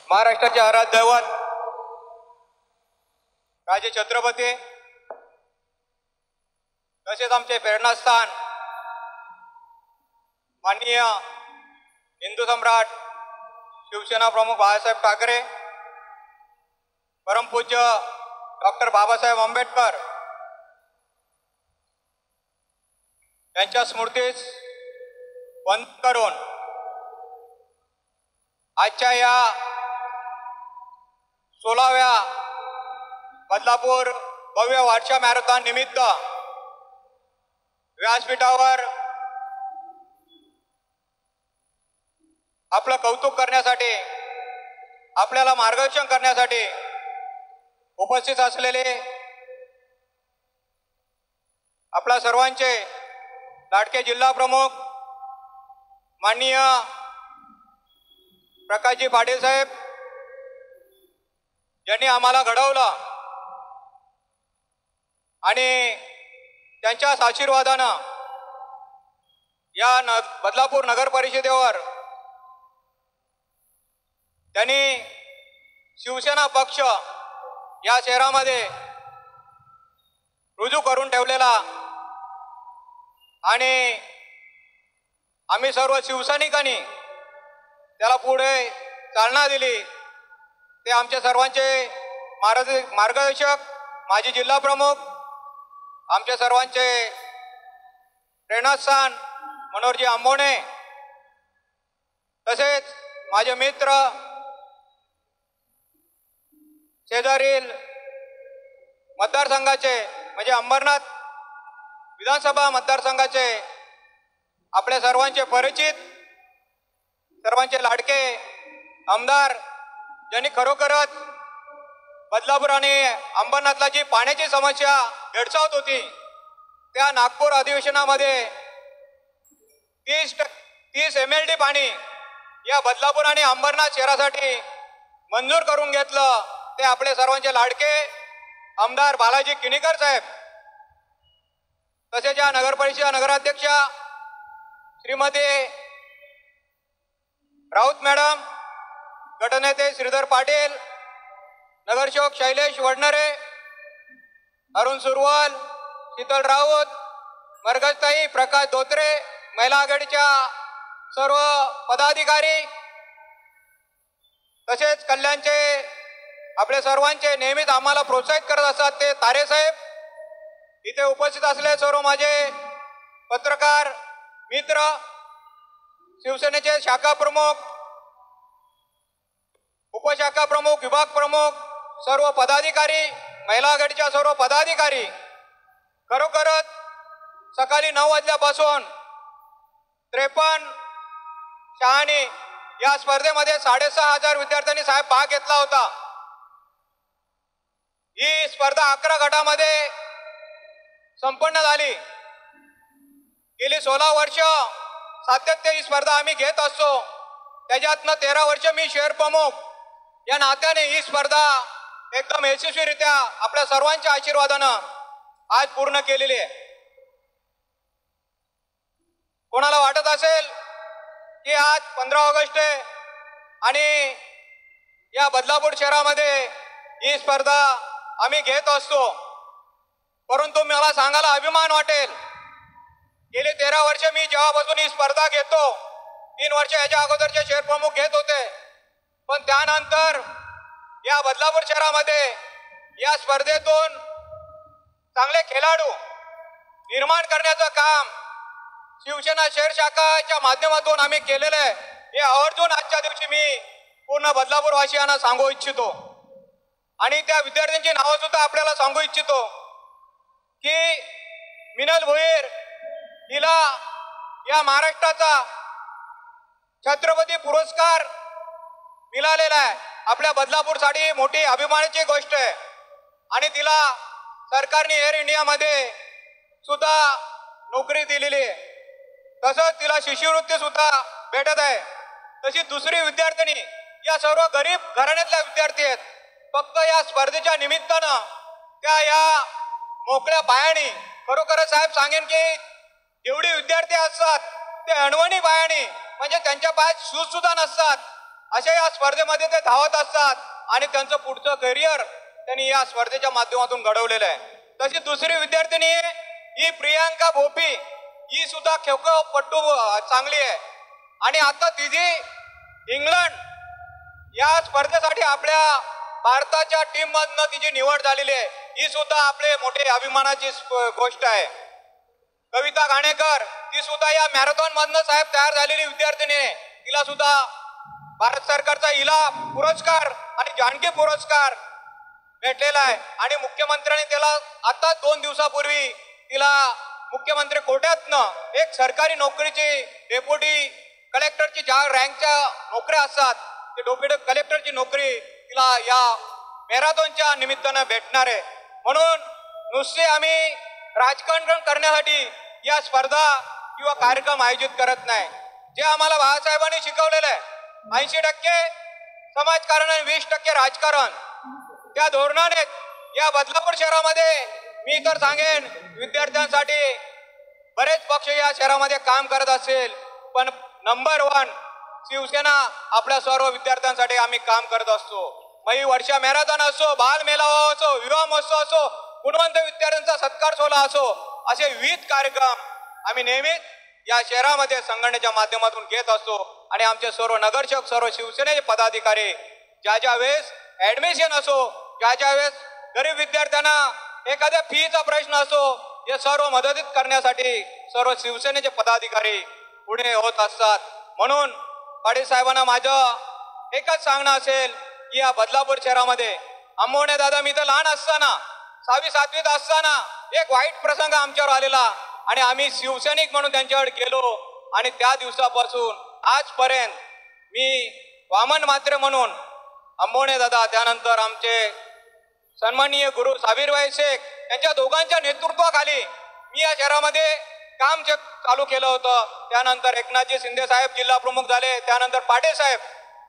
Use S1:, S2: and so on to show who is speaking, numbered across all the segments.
S1: महाराष्ट्राचे आराध्य दैवत राजे छत्रपती तसेच आमचे प्रेरणास्थान माननीय हिंदू सम्राट शिवसेना प्रमुख बाळासाहेब ठाकरे, परमपूज्य डॉक्टर बाबासाहेब आंबेडकर यांच्या स्मृतीस वंदन करून आजच्या या 16व्या बदलापूर भव्य वार्षिक मॅरेथॉन निमित्त व्यासपीठावर आपलं कौतुक करण्यासाठी, आपल्याला मार्गदर्शन करण्यासाठी उपस्थित असलेले आपल्या सर्वांचे लाडके जिल्हा प्रमुख माननीय प्रकाशजी पाटील साहेब यांनी आम्हाला घडवलं आणि त्यांच्याच आशीर्वादानं या बदलापूर नगर परिषदेवर त्यांनी शिवसेना पक्ष या शहरामध्ये रुजू करून ठेवलेला आणि आम्ही सर्व शिवसैनिकांनी त्याला पुढे चालना दिली। ते आमच्या सर्वांचे मार्गदर्शक माजी जिल्हा प्रमुख, आमच्या सर्वांचे प्रेरणास्थान मनोहरजी आंबोणे, तसेच माझे मित्र शेजारील मतदारसंघाचे म्हणजे अंबरनाथ विधानसभा मतदारसंघाचे आपल्या सर्वांचे परिचित, सर्वांचे लाडके आमदार ज्यांनी खरोखरच बदलापूर आणि अंबरनाथला जी पाण्याची समस्या भेडसावत होती त्या नागपूर अधिवेशनामध्ये 30 MLD पाणी या बदलापूर आणि अंबरनाथ शहरासाठी मंजूर करून घेतलं। ते आपले सर्वांचे लाडके आमदार बालाजी किनीकर साहेब, तसेच या नगर परिषद नगराध्यक्षा श्रीमती राऊत मॅडम, गटनेते श्रीधर पाटील, नगरसेवक शैलेश वडनरे, अरुण सुरवल, शीतल राऊत, मरगजताई, प्रकाश धोत्रे, महिला आघाडीच्या सर्व पदाधिकारी, तसेच कल्याणचे आपले सर्वांचे नेहमीच आम्हाला प्रोत्साहित करत असतात ते तारे साहेब, इथे उपस्थित असले सर्व माझे पत्रकार मित्र, शिवसेनेचे शाखा प्रमुख, उपशाखा प्रमुख, विभाग प्रमुख, सर्व पदाधिकारी, महिला आघाडीच्या सर्व पदाधिकारी, खरोखरच सकाळी 9 वाजल्यापासून 53 या स्पर्धेमध्ये 6500 विद्यार्थ्यांनी साहेब भाग घेतला होता। ही स्पर्धा 11 गटामध्ये संपन्न झाली। गेली 16 वर्ष सातत्य ही स्पर्धा आम्ही घेत असतो, त्याच्यातनं 13 वर्ष मी शहर प्रमुख या नात्याने ही स्पर्धा एकदम यशस्वीरित्या आपल्या सर्वांच्या आशीर्वादानं आज पूर्ण केलेली आहे। कोणाला वाटत असेल की आज 15 ऑगस्ट आहे आणि या बदलापूर शहरामध्ये ही स्पर्धा आम्ही घेत असतो, परंतु मला सांगायला अभिमान वाटेल, गेले 13 वर्ष मी जेव्हापासून ही स्पर्धा घेतो, 3 वर्ष याच्या अगोदरचे शहर प्रमुख घेत होते, पण त्यानंतर या बदलापूर शहरामध्ये या स्पर्धेतून चांगले खेळाडू निर्माण करण्याचं काम शिवसेना शहर शाखाच्या माध्यमातून आम्ही केलेलं आहे। हे आवर्जून आजच्या दिवशी मी पूर्ण बदलापूर वासियांना सांगू इच्छितो आणि त्या विद्यार्थ्यांची नावं सुद्धा आपल्याला सांगू इच्छितो की मिनल भोईर हिला या महाराष्ट्राचा छत्रपती पुरस्कार मिळालेला आहे। आपल्या बदलापूरसाठी मोठी अभिमानाची गोष्ट आहे आणि तिला सरकारने एअर इंडियामध्ये सुद्धा नोकरी दिलेली आहे, तसंच तिला शिष्यवृत्ती सुद्धा भेटत आहे। तशी दुसरी विद्यार्थिनी, या सर्व गरीब घराण्यातल्या विद्यार्थी आहेत, फक्त या स्पर्धेच्या निमित्तानं त्या या मोकळ्या पायाने, खरोखरच साहेब सांगेन की जेवढे विद्यार्थी असतात ते अणवणी पायाने, म्हणजे त्यांच्या पायात शूज सुद्धा नसतात अशा या स्पर्धेमध्ये ते धावत असतात आणि त्यांचं पुढचं करिअर त्यांनी या स्पर्धेच्या माध्यमातून घडवलेलं आहे. तशी दुसरी विद्यार्थिनी ही प्रियांका भोपी, ही सुद्धा खो खो पट्टू चांगली आहे आणि आता तिची इंग्लंड या स्पर्धेसाठी आपल्या भारताच्या टीम मधनं तिची निवड झालेली आहे. ही सुद्धा आपले मोठे अभिमानाची गोष्ट आहे. कविता घाणेकर, ती सुद्धा या मॅरेथॉन मधनं साहेब तयार झालेली विद्यार्थिनी आहे. तिला सुद्धा भारत सरकारचा हिला पुरस्कार आणि जानकी पुरस्कार भेटलेला आहे आणि मुख्यमंत्र्यांनी त्याला आता 2 दिवसापूर्वी तिला मुख्यमंत्री कोट्यातनं एक सरकारी नोकरीची डेप्युटी कलेक्टरची ज्या रँकच्या नोकऱ्या असतात ते डेप्युटी कलेक्टरची नोकरी तिला या मॅरेथॉनच्या निमित्तानं भेटणार आहे. म्हणून नुसते आम्ही राजकारण करण्यासाठी या स्पर्धा किंवा कार्यक्रम आयोजित करत नाही. जे आम्हाला बाळासाहेबांनी शिकवलेलं आहे 80% समाजकारण आणि 20% राजकारण, त्या धोरणाने या बदलापूर शहरामध्ये मी तर सांगेन विद्यार्थ्यांसाठी बरेच पक्ष या शहरामध्ये काम करत असेल, पण नंबर 1 शिवसेना आपल्या सर्व विद्यार्थ्यांसाठी आम्ही काम करत असतो. मग ही वर्षा मॅरेथॉन असो, बाल मेळावा असो, विवाह महोत्सव असो, गुणवंत विद्यार्थ्यांचा सत्कार सोहळा असो, असे विविध कार्यक्रम आम्ही नेहमीच या शहरामध्ये संघटनेच्या माध्यमातून घेत असतो. आणि आमचे सर्व नगरसेवक, सर्व शिवसेनेचे पदाधिकारी ज्या वेळेस ऍडमिशन असो, ज्या वेळेस गरीब विद्यार्थ्यांना एखाद्या फीचा प्रश्न असो, हे सर्व मदतीत करण्यासाठी सर्व शिवसेनेचे पदाधिकारी पुढे होत असतात. म्हणून पाटील साहेबांना माझं एकच सांगणं असेल की या बदलापूर शहरामध्ये आंबवणे दादा, मी तर लहान असताना 6वी 7वीत असताना एक वाईट प्रसंग आमच्यावर आलेला आणि आम्ही शिवसैनिक म्हणून त्यांच्याकडे गेलो आणि त्या दिवसापासून आजपर्यंत मी वामन मात्रे म्हणून आंबवणे दादा, त्यानंतर आमचे सन्माननीय गुरु साबीरभाई शेख यांच्या दोघांच्या नेतृत्वाखाली मी या शहरामध्ये काम चालू केलं होतं. त्यानंतर एकनाथजी शिंदे साहेब जिल्हा प्रमुख झाले, त्यानंतर पाटील साहेब.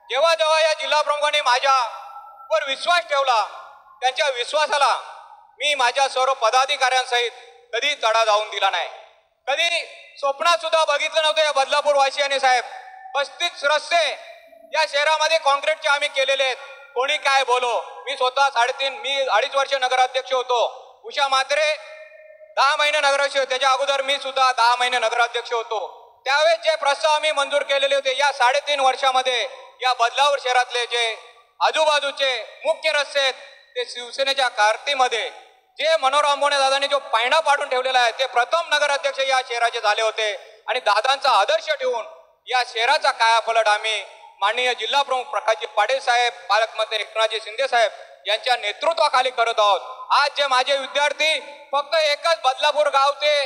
S1: जेव्हा जेव्हा या जिल्हा प्रमुखांनी माझ्यावर विश्वास ठेवला, त्यांच्या विश्वासाला मी माझ्या सर्व पदाधिकाऱ्यांसहित कधी तडा जाऊन दिला नाही. कधी स्वप्नात सुद्धा बघितलं नव्हतं या बदलापूर वासियांनी साहेब. 35 रस्ते या शहरामध्ये कॉन्क्रीटचे आम्ही केलेले आहेत. कोणी काय बोलो, मी स्वतः 2.5 वर्ष नगराध्यक्ष होतो. उषा म्हात्रे 10 महिने नगराध्यक्ष होते, त्याच्या अगोदर मी सुद्धा 10 महिने नगराध्यक्ष होतो. त्यावेळेस जे प्रस्ताव आम्ही मंजूर केलेले होते, या 3.5 वर्षामध्ये या बदलापूर शहरातले जे आजूबाजूचे मुख्य रस्ते आहेत ते शिवसेनेच्या कारतीमध्ये जे मनोहर आंबवणे दादांनी जो पायंडा पाडून ठेवलेला आहे, ते प्रथम नगराध्यक्ष या शहराचे झाले होते. आणि दादांचा आदर्श ठेवून या शहराचा कायापालट आम्ही माननीय जिल्हा प्रमुख प्रकाशजी पाटील साहेब, पालकमंत्री एकनाथजी शिंदे साहेब यांच्या नेतृत्वाखाली करत आहोत. आज जे माझे विद्यार्थी फक्त एकच बदलापूर गावचे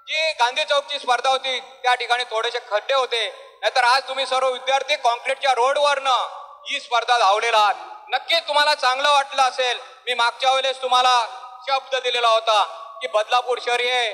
S1: जी गांधी चौकची स्पर्धा होती त्या ठिकाणी थोडेसे खड्डे होते, नाहीतर आज तुम्ही सर्व विद्यार्थी कॉन्क्रीटच्या रोडवरनं ही स्पर्धा धावलेला आहात. नक्कीच तुम्हाला चांगलं वाटलं असेल. मी मागच्या वेळेस तुम्हाला शब्द दिलेला होता की बदलापूर शहर हे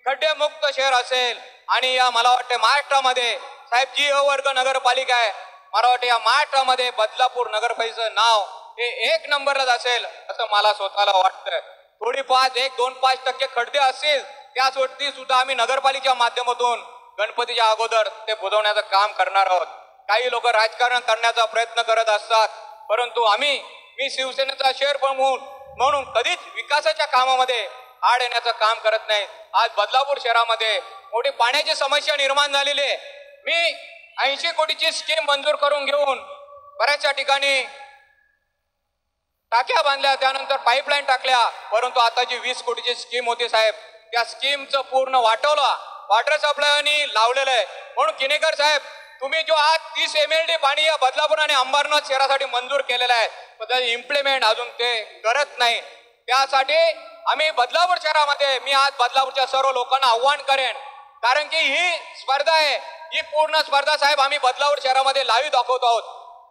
S1: खड्डेमुक्त शहर असेल आणि या मला वाटते महाराष्ट्रामध्ये साहेब जी वर्ग नगरपालिका आहे, मला वाटतं या महाराष्ट्रामध्ये बदलापूर नगरपालिकेचं नाव हे 1 नंबरलाच असेल असं मला स्वतःला वाटतंय. थोडी 1-2-5% खड्डे असतील त्यासाठी सुद्धा आम्ही नगरपालिकेच्या माध्यमातून गणपतीच्या अगोदर ते बुजवण्याचं काम करणार आहोत. काही लोक राजकारण करण्याचा प्रयत्न करत असतात, परंतु मी शिवसेनेचा शहर प्रमुख म्हणून कधीच विकासाच्या कामामध्ये आड येण्याचं काम करत नाही. आज बदलापूर शहरामध्ये मोठी पाण्याची समस्या निर्माण झालेली आहे. मी 80 कोटीची स्कीम मंजूर करून घेऊन बऱ्याचशा ठिकाणी टाक्या बांधल्या, त्यानंतर पाईपलाईन टाकल्या, परंतु आता जी 20 कोटीची स्कीम होती साहेब, त्या स्कीमचं पूर्ण वॉटर सप्लायनी लावलेलं आहे. म्हणून किनेकर साहेब, तुम्ही जो आज 30 MLD पाणी या बदलापूर आणि अंबरनाथ शहरासाठी मंजूर केलेलं आहे, पण इम्प्लिमेंट अजून ते करत नाही. त्यासाठी आम्ही बदलापूर शहरामध्ये मी आज बदलापूरच्या सर्व लोकांना आव्हान करेन, कारण की ही स्पर्धा आहे, ही पूर्ण स्पर्धा साहेब आम्ही बदलापूर शहरामध्ये लाईव्ह दाखवत आहोत.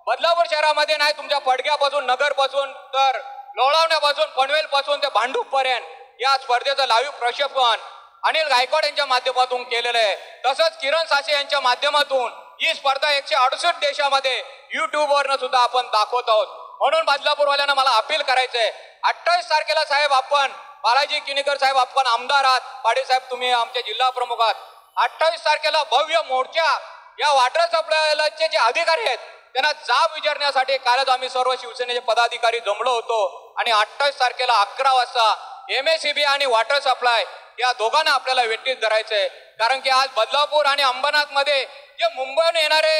S1: बदलापूर शहरामध्ये नाही, तुमच्या पडग्यापासून नगरपासून तर लोणावण्यापासून पनवेलपासून ते भांडूपपर्यंत या स्पर्धेचं लाईव्ह प्रक्षेपण अनिल गायकवाड यांच्या माध्यमातून केलेलं आहे. तसंच किरण सासे यांच्या माध्यमातून ही स्पर्धा 168 देशामध्ये युट्यूबवरनं सुद्धा आपण दाखवत आहोत. म्हणून बदलापूरवाल्यांना मला अपील करायचंय, 28 तारखेला साहेब आपण बालाजी किनीकर साहेब आपण आमदार आहात, पाटील साहेब तुम्ही आमचे जिल्हा प्रमुख आहात. 28 तारखेला भव्य मोर्चा या वॉटर सप्लायचे जे अधिकारी आहेत त्यांना जाब विचारण्यासाठी कालच आम्ही सर्व शिवसेनेचे पदाधिकारी जमलो होतो आणि 28 तारखेला 11 वाजता MSEB आणि वॉटर सप्लाय या दोघांना आपल्याला वेटीत धरायचंय. कारण की आज बदलापूर आणि अंबरनाथ मध्ये जे मुंबईहून येणारे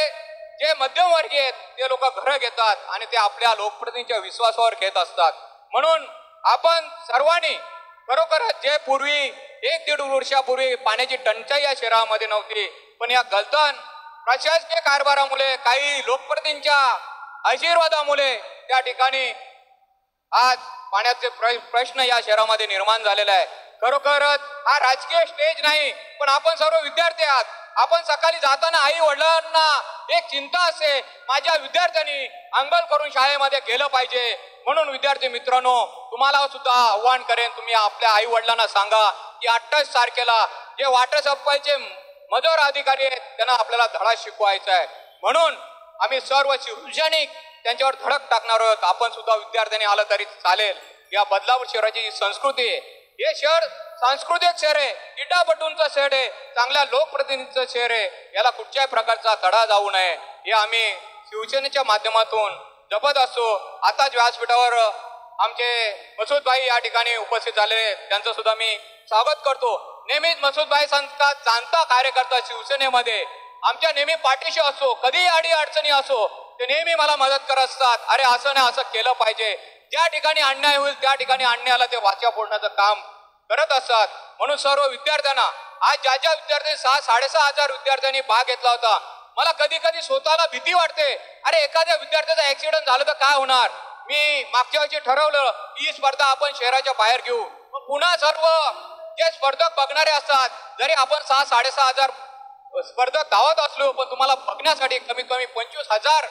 S1: जे मध्यमवर्गीय आहेत ते लोक घरं घेतात आणि ते आपल्या लोकप्रतिनिधींच्या विश्वासावर घेत असतात. म्हणून आपण सर्वांनी खरोखरच जे पूर्वी 1-1.5 वर्षापूर्वी पाण्याची टंचाई या शहरामध्ये नव्हती, पण या गलतान प्रशासकीय कारभारामुळे काही लोकप्रतिनिधींच्या आशीर्वादामुळे त्या ठिकाणी आज पाण्याचे प्रश्न या शहरामध्ये निर्माण झालेला आहे. खरोखरच हा राजकीय स्टेज नाही, पण आपण सर्व विद्यार्थी आहात. आपण सकाळी जाताना आई वडिलांना एक चिंता असते, माझ्या विद्यार्थ्यांनी अंगल करून शाळेमध्ये गेलं पाहिजे. म्हणून विद्यार्थी मित्रांनो, तुम्हाला सुद्धा आव्हान करेन, तुम्ही आपल्या आई वडिलांना सांगा की 28 तारखेला जे वॉटर सप्लायचे मजूर अधिकारी आहेत त्यांना आपल्याला धडा शिकवायचा आहे. म्हणून आम्ही सर्व शिवसैनिक त्यांच्यावर धडक टाकणार आहोत. आपण सुद्धा विद्यार्थ्यांनी आलं तरी चालेल. या बदलापूर शहराची संस्कृती आहे, हे शहर सांस्कृतिक शहर आहे, इटापटूंचं शहर आहे, चांगल्या लोकप्रतिनिधीचं शहर आहे. याला कुठच्याही प्रकारचा तडा जाऊ नये हे आम्ही शिवसेनेच्या माध्यमातून जपत असतो. आताच व्यासपीठावर आमचे मसूदभाई या ठिकाणी उपस्थित झाले, त्यांचं सुद्धा मी स्वागत करतो. नेहमीच मसूदभाई संस्था जाणता कार्यकर्ता शिवसेनेमध्ये आमच्या नेहमी पाठीशी असो, कधी अडी अडचणी असो ते नेहमी मला मदत करत असतात. अरे असं नाही, असं केलं पाहिजे, ज्या ठिकाणी अन्याय होईल त्या ठिकाणी अन्यायाला ते वाचा फोडण्याचं काम करत असतात. म्हणून सर्व विद्यार्थ्यांना आज ज्या विद्यार्थ्यांनी 6-6.5 हजार विद्यार्थ्यांनी भाग घेतला होता, मला कधी कधी स्वतःला भीती वाटते, अरे एखाद्या विद्यार्थ्याचा ऍक्सिडेंट झालं तर काय होणार. मी मागच्या वर्षी ठरवलं ही स्पर्धा आपण शहराच्या बाहेर घेऊ. पुन्हा सर्व जे स्पर्धक बघणारे असतात, जरी आपण 6-6.5 हजार स्पर्धक धावत असलो, पण तुम्हाला बघण्यासाठी कमीत कमी 25,000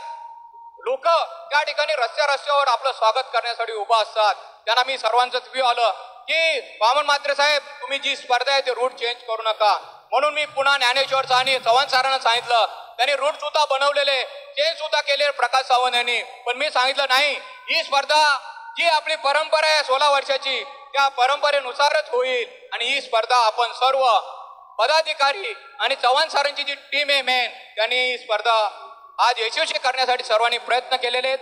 S1: लोक त्या ठिकाणी रस्त्यावर आपलं स्वागत करण्यासाठी उभा असतात. त्यांना मी सर्वांचंच व्यू आलं की वामन म्हात्रे साहेब, तुम्ही जी स्पर्धा आहे ते रूट चेंज करू नका. म्हणून मी पुन्हा ज्ञानेश्वर आणि चव्हाण सरांना सांगितलं, त्यांनी रूट सुद्धा बनवलेले, चेंज सुद्धा केले प्रकाश सावंत यांनी. पण मी सांगितलं नाही, ही स्पर्धा जी आपली परंपरा आहे 16 वर्षाची, त्या परंपरेनुसारच होईल. आणि ही स्पर्धा आपण सर्व पदाधिकारी आणि चव्हाण सरांची जी टीम आहे मेन, त्यांनी ही स्पर्धा आज यशस्वी करण्यासाठी सर्वांनी प्रयत्न केलेले आहेत.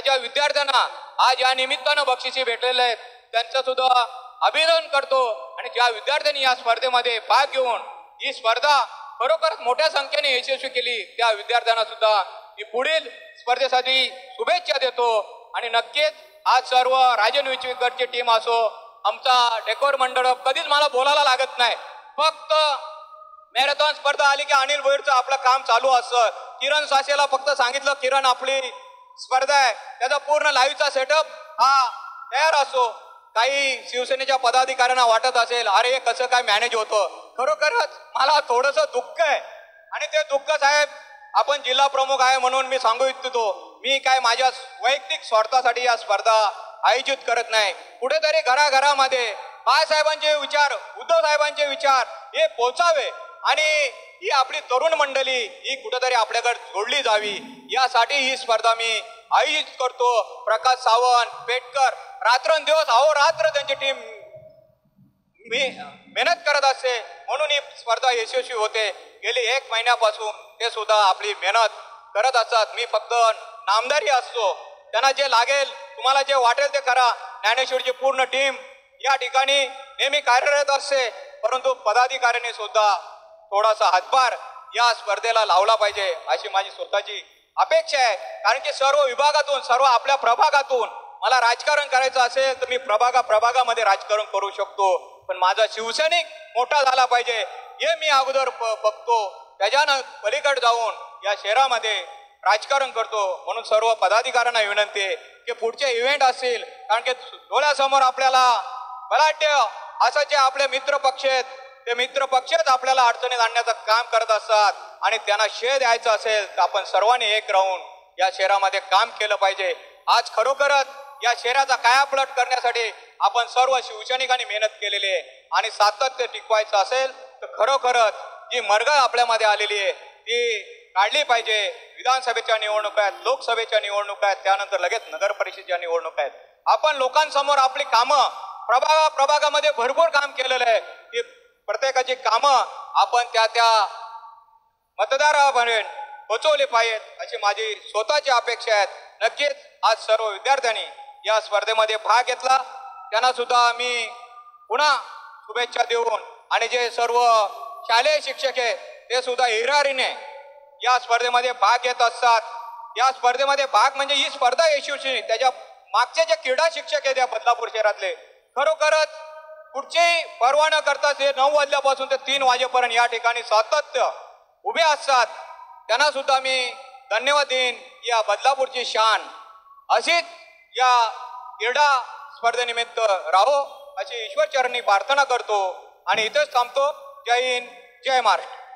S1: ज्या विद्यार्थ्यांना आज या निमित्तानं बक्षिसी भेटलेले आहेत त्यांचं सुद्धा अभिनंदन करतो. आणि ज्या विद्यार्थ्यांनी या स्पर्धेमध्ये भाग घेऊन ही स्पर्धा खरोखरच मोठ्या संख्येने यशस्वी केली, त्या विद्यार्थ्यांना सुद्धा मी पुढील स्पर्धेसाठी शुभेच्छा देतो. आणि नक्कीच आज सर्व राजन विचवीकरची टीम असो, आमचा डेकोर मंडळ, कधीच मला बोलायला लागत नाही, फक्त मॅरेथॉन स्पर्धा आली की अनिल भोईरचं आपलं काम चालू असतं. किरण साशेला फक्त सांगितलं, किरण आपली स्पर्धा आहे, त्याचा पूर्ण लाईव्हचा सेटअप हा तयार असो. काही शिवसेनेच्या पदाधिकाऱ्यांना वाटत असेल, अरे हे कसं काय मॅनेज होतं. खरोखरच मला थोडंसं दुःख आहे. आणि ते दुःख साहेब, आपण जिल्हा प्रमुख आहे म्हणून मी सांगू इच्छितो, मी काय माझ्या वैयक्तिक स्वार्थासाठी या स्पर्धा आयोजित करत नाही. कुठेतरी घराघरामध्ये बाळासाहेबांचे विचार, उद्धव साहेबांचे विचार हे पोचावे आणि ही आपली तरुण मंडळी ही कुठेतरी आपल्याकडे जोडली जावी, यासाठी ही स्पर्धा मी आयोजित करतो. प्रकाश सावंत, पेटकर रात्रंदिवस अहोरात्र त्यांची टीम मेहनत करत असते, म्हणून ही स्पर्धा यशस्वी होते. गेली 1 महिन्यापासून ते सुद्धा आपली मेहनत करत असतात. मी फक्त नामदारी असतो, त्यांना जे लागेल, तुम्हाला जे वाटेल ते करा. ज्ञानेश्वरची पूर्ण टीम या ठिकाणी नेहमी कार्यरत असते, परंतु पदाधिकाऱ्यांनी सुद्धा थोडासा हातभार या स्पर्धेला लावला पाहिजे अशी माझी स्वतःची अपेक्षा आहे. कारण की सर्व विभागातून, सर्व आपल्या प्रभागातून मला राजकारण करायचं असेल तर मी प्रभागामध्ये राजकारण करू शकतो, पण माझा शिवसैनिक मोठा झाला पाहिजे हे मी अगोदर बघतो. त्याच्यानं पलीकडे जाऊन या शहरामध्ये राजकारण करतो. म्हणून सर्व पदाधिकाऱ्यांना विनंती आहे की पुढचे इव्हेंट असतील, कारण की डोळ्यासमोर आपल्याला बलाढ्य असं जे आपले मित्र पक्ष आहेत, ते मित्र पक्षच आपल्याला अडचणीत आणण्याचं काम करत असतात. आणि त्यांना श्रेय द्यायचं असेल तर आपण सर्वांनी एक राहून या शहरामध्ये काम केलं पाहिजे. आज खरोखरच या शहराचा कायापलट करण्यासाठी आपण सर्व शिवसैनिकांनी मेहनत केलेली आहे. आणि सातत्य टिकवायचं असेल तर खरोखरच जी मर्ग आपल्यामध्ये आलेली आहे ती काढली पाहिजे. विधानसभेच्या निवडणुका आहेत, लोकसभेच्या निवडणुका आहेत, त्यानंतर लगेच नगर परिषदेच्या निवडणुका आहेत. आपण लोकांसमोर आपली कामं प्रभागामध्ये भरपूर काम केलेलं आहे. की प्रत्येकाची कामं आपण त्या मतदारापर्यंत पोचवले पाहिजेत अशी माझी स्वतःची अपेक्षा आहेत. नक्कीच आज सर्व विद्यार्थ्यांनी या स्पर्धेमध्ये भाग घेतला, त्यांना सुद्धा मी पुन्हा शुभेच्छा देऊन आणि जे सर्व शालेय शिक्षक आहेत ते सुद्धा हिरारीने या स्पर्धेमध्ये भाग घेत असतात. या स्पर्धेमध्ये भाग म्हणजे ही स्पर्धा यशस्वी, त्याच्या मागचे जे क्रीडा शिक्षक आहेत या बदलापूर शहरातले खरोखरच कुठचेही पर्वा न करता ते 9 वाजल्यापासून ते 3 वाजेपर्यंत या ठिकाणी सातत्य उभे असतात. त्यांना सुद्धा मी धन्यवाद देईन. या बदलापूरची शान अशीच या क्रीडा स्पर्धेनिमित्त राहो अशी ईश्वर चरणी प्रार्थना करतो आणि इथेच थांबतो. जय हिंद, जय महाराष्ट्र.